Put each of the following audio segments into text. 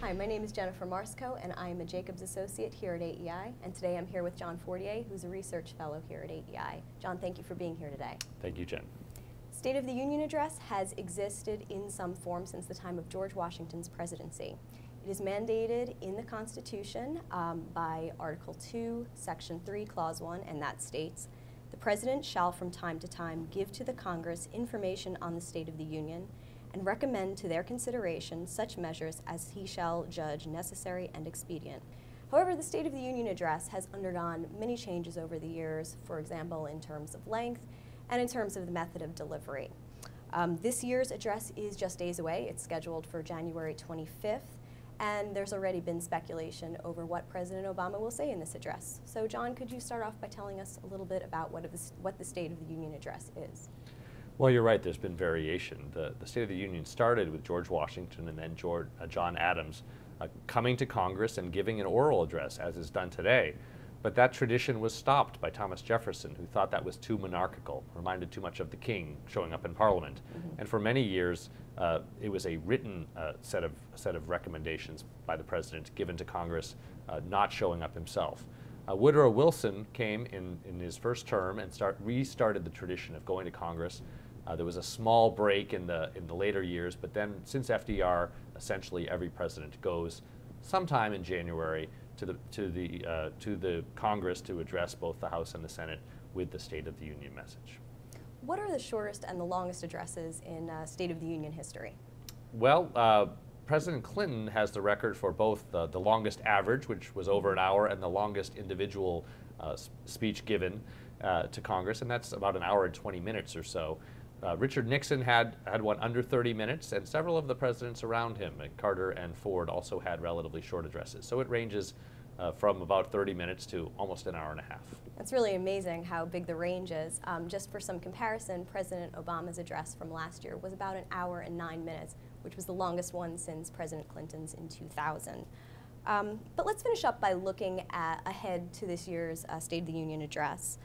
Hi, my name is Jennifer Marsco, and I am a Jacobs Associate here at AEI. And today I'm here with John Fortier, who's a Research Fellow here at AEI. John, thank you for being here today. Thank you, Jen. State of the Union Address has existed in some form since the time of George Washington's presidency. It is mandated in the Constitution by Article 2, Section 3, Clause 1, and that states, "The President shall from time to time give to the Congress information on the state of the Union and recommend to their consideration such measures as he shall judge necessary and expedient." However, the State of the Union Address has undergone many changes over the years, for example, in terms of length and in terms of the method of delivery. This year's address is just days away. It's scheduled for January 25th, and there's already been speculation over what President Obama will say in this address. So, John, could you start off by telling us a little bit about what the State of the Union Address is? Well, you're right, there's been variation. The State of the Union started with George Washington and then John Adams coming to Congress and giving an oral address, as is done today. But that tradition was stopped by Thomas Jefferson, who thought that was too monarchical, reminded too much of the king showing up in Parliament. And for many years, it was a written set of recommendations by the president given to Congress, not showing up himself. Woodrow Wilson came in his first term and restarted the tradition of going to Congress. There was a small break in the later years, but then since FDR, essentially every president goes sometime in January to the Congress to address both the House and the Senate with the State of the Union message. What are the shortest and the longest addresses in State of the Union history? Well, President Clinton has the record for both the longest average, which was over an hour, and the longest individual speech given to Congress, and that's about an hour and 20 minutes or so. Richard Nixon had one under 30 minutes, and several of the presidents around him, Carter and Ford, also had relatively short addresses. So it ranges from about 30 minutes to almost an hour and a half. It's really amazing how big the range is. Just for some comparison, President Obama's address from last year was about an hour and 9 minutes, which was the longest one since President Clinton's in 2000. But let's finish up by looking ahead to this year's State of the Union address.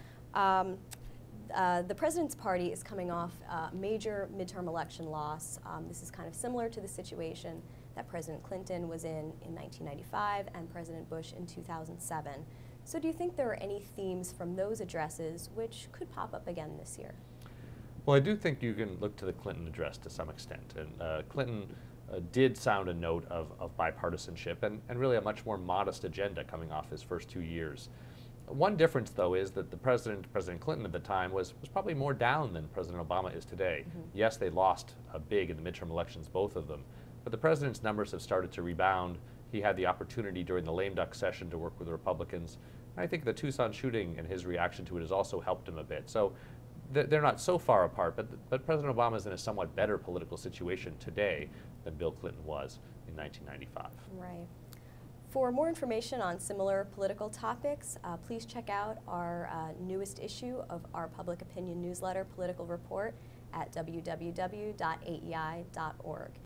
The President's party is coming off a major midterm election loss. This is kind of similar to the situation that President Clinton was in 1995 and President Bush in 2007. So do you think there are any themes from those addresses which could pop up again this year? Well, I do think you can look to the Clinton address to some extent. And Clinton did sound a note of bipartisanship and really a much more modest agenda coming off his first 2 years. One difference, though, is that President Clinton at the time was probably more down than President Obama is today. Yes, they lost big in the midterm elections, both of them, but the president's numbers have started to rebound. He had the opportunity during the lame duck session to work with the Republicans. And I think the Tucson shooting and his reaction to it has also helped him a bit. So they're not so far apart, but President Obama is in a somewhat better political situation today than Bill Clinton was in 1995. Right. For more information on similar political topics, please check out our newest issue of our public opinion newsletter, Political Report, at www.aei.org.